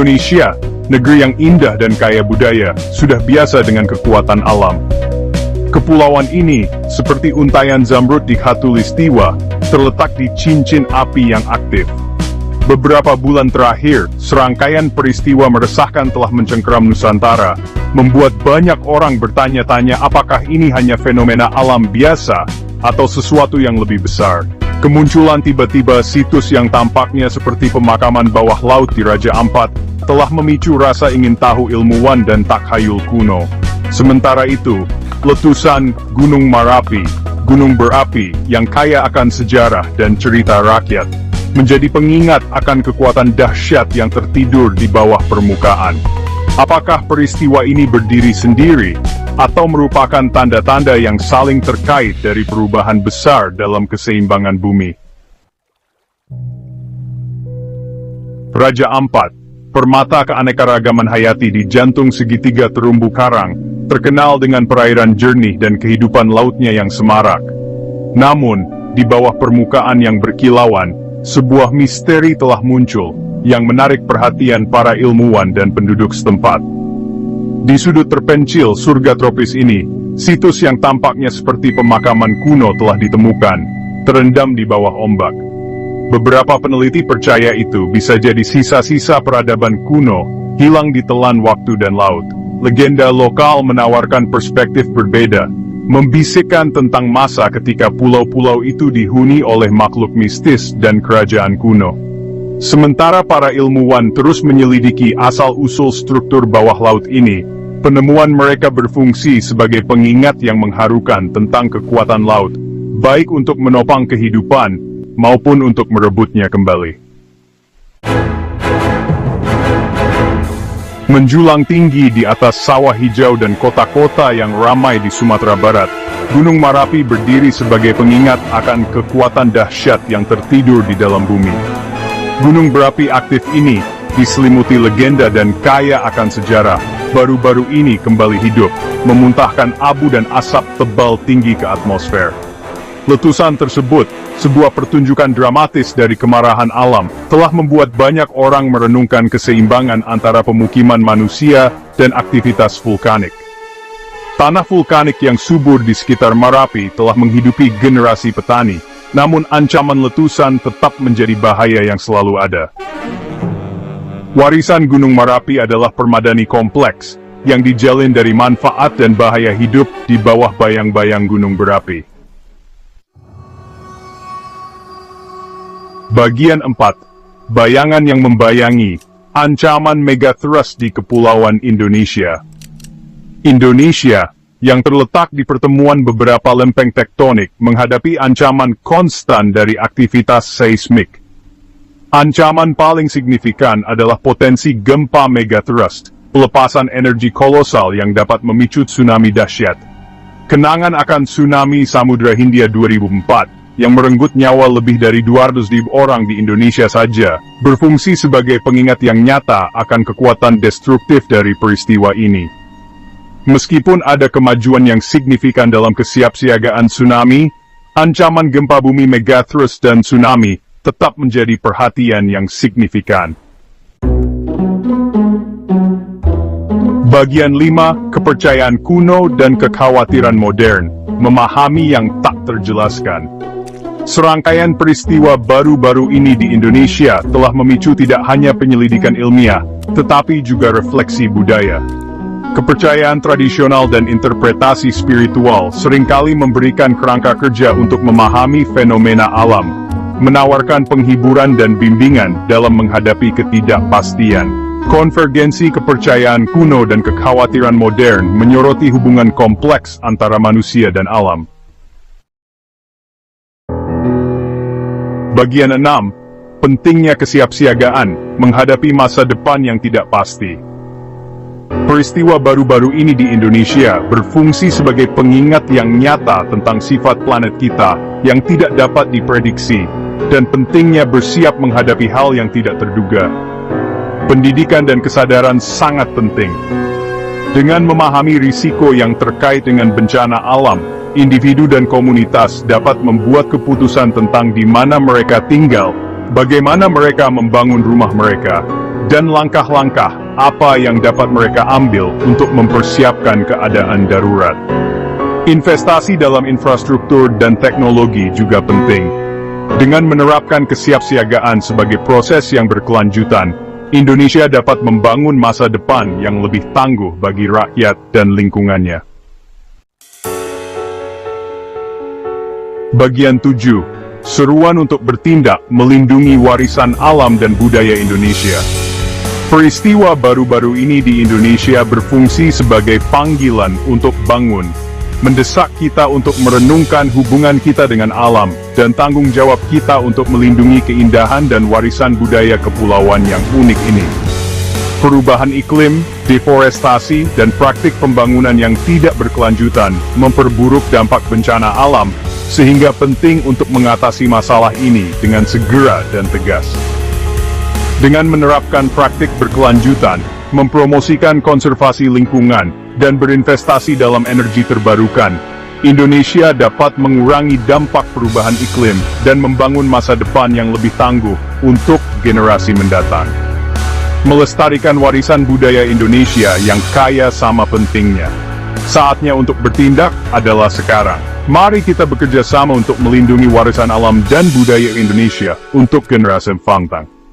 Indonesia, negeri yang indah dan kaya budaya, sudah biasa dengan kekuatan alam. Kepulauan ini, seperti untayan zamrud di Khatulistiwa, terletak di cincin api yang aktif. Beberapa bulan terakhir, serangkaian peristiwa meresahkan telah mencengkeram Nusantara, membuat banyak orang bertanya-tanya apakah ini hanya fenomena alam biasa, atau sesuatu yang lebih besar. Kemunculan tiba-tiba situs yang tampaknya seperti pemakaman bawah laut di Raja Ampat, telah memicu rasa ingin tahu ilmuwan dan takhayul kuno. Sementara itu, letusan Gunung Merapi, gunung berapi yang kaya akan sejarah dan cerita rakyat, menjadi pengingat akan kekuatan dahsyat yang tertidur di bawah permukaan. Apakah peristiwa ini berdiri sendiri, atau merupakan tanda-tanda yang saling terkait dari perubahan besar dalam keseimbangan bumi? Raja Ampat, permata keanekaragaman hayati di jantung segitiga terumbu karang, terkenal dengan perairan jernih dan kehidupan lautnya yang semarak. Namun, di bawah permukaan yang berkilauan, sebuah misteri telah muncul, yang menarik perhatian para ilmuwan dan penduduk setempat. Di sudut terpencil surga tropis ini, situs yang tampaknya seperti pemakaman kuno telah ditemukan, terendam di bawah ombak. Beberapa peneliti percaya itu bisa jadi sisa-sisa peradaban kuno, hilang ditelan waktu dan laut. Legenda lokal menawarkan perspektif berbeda, membisikkan tentang masa ketika pulau-pulau itu dihuni oleh makhluk mistis dan kerajaan kuno. Sementara para ilmuwan terus menyelidiki asal-usul struktur bawah laut ini, penemuan mereka berfungsi sebagai pengingat yang mengharukan tentang kekuatan laut, baik untuk menopang kehidupan, maupun untuk merebutnya kembali. Menjulang tinggi di atas sawah hijau dan kota-kota yang ramai di Sumatera Barat, Gunung Merapi berdiri sebagai pengingat akan kekuatan dahsyat yang tertidur di dalam bumi. Gunung berapi aktif ini, diselimuti legenda dan kaya akan sejarah, baru-baru ini kembali hidup, memuntahkan abu dan asap tebal tinggi ke atmosfer. Letusan tersebut, sebuah pertunjukan dramatis dari kemarahan alam, telah membuat banyak orang merenungkan keseimbangan antara pemukiman manusia dan aktivitas vulkanik. Tanah vulkanik yang subur di sekitar Merapi telah menghidupi generasi petani, namun ancaman letusan tetap menjadi bahaya yang selalu ada. Warisan Gunung Merapi adalah permadani kompleks, yang dijalin dari manfaat dan bahaya hidup di bawah bayang-bayang gunung berapi. Bagian 4. Bayangan yang membayangi, ancaman megathrust di Kepulauan Indonesia. Indonesia, yang terletak di pertemuan beberapa lempeng tektonik, menghadapi ancaman konstan dari aktivitas seismik. Ancaman paling signifikan adalah potensi gempa megathrust, pelepasan energi kolosal yang dapat memicu tsunami dahsyat. Kenangan akan tsunami Samudra Hindia 2004, yang merenggut nyawa lebih dari 200.000 orang di Indonesia saja, berfungsi sebagai pengingat yang nyata akan kekuatan destruktif dari peristiwa ini. Meskipun ada kemajuan yang signifikan dalam kesiapsiagaan tsunami, ancaman gempa bumi megathrust dan tsunami tetap menjadi perhatian yang signifikan. Bagian 5. Kepercayaan kuno dan kekhawatiran modern, memahami yang tak terjelaskan. Serangkaian peristiwa baru-baru ini di Indonesia telah memicu tidak hanya penyelidikan ilmiah, tetapi juga refleksi budaya. Kepercayaan tradisional dan interpretasi spiritual seringkali memberikan kerangka kerja untuk memahami fenomena alam, menawarkan penghiburan dan bimbingan dalam menghadapi ketidakpastian. Konvergensi kepercayaan kuno dan kekhawatiran modern menyoroti hubungan kompleks antara manusia dan alam. Bagian 6. Pentingnya kesiapsiagaan menghadapi masa depan yang tidak pasti. Peristiwa baru-baru ini di Indonesia berfungsi sebagai pengingat yang nyata tentang sifat planet kita yang tidak dapat diprediksi, dan pentingnya bersiap menghadapi hal yang tidak terduga. Pendidikan dan kesadaran sangat penting. Dengan memahami risiko yang terkait dengan bencana alam, individu dan komunitas dapat membuat keputusan tentang di mana mereka tinggal, bagaimana mereka membangun rumah mereka, Dan langkah-langkah apa yang dapat mereka ambil untuk mempersiapkan keadaan darurat. Investasi dalam infrastruktur dan teknologi juga penting. Dengan menerapkan kesiapsiagaan sebagai proses yang berkelanjutan, Indonesia dapat membangun masa depan yang lebih tangguh bagi rakyat dan lingkungannya. Bagian 7. Seruan untuk bertindak melindungi warisan alam dan budaya Indonesia. Peristiwa baru-baru ini di Indonesia berfungsi sebagai panggilan untuk bangun, mendesak kita untuk merenungkan hubungan kita dengan alam, dan tanggung jawab kita untuk melindungi keindahan dan warisan budaya kepulauan yang unik ini. Perubahan iklim, deforestasi, dan praktik pembangunan yang tidak berkelanjutan memperburuk dampak bencana alam, sehingga penting untuk mengatasi masalah ini dengan segera dan tegas. Dengan menerapkan praktik berkelanjutan, mempromosikan konservasi lingkungan, dan berinvestasi dalam energi terbarukan, Indonesia dapat mengurangi dampak perubahan iklim dan membangun masa depan yang lebih tangguh untuk generasi mendatang. Melestarikan warisan budaya Indonesia yang kaya sama pentingnya. Saatnya untuk bertindak adalah sekarang. Mari kita bekerja sama untuk melindungi warisan alam dan budaya Indonesia untuk generasi mendatang.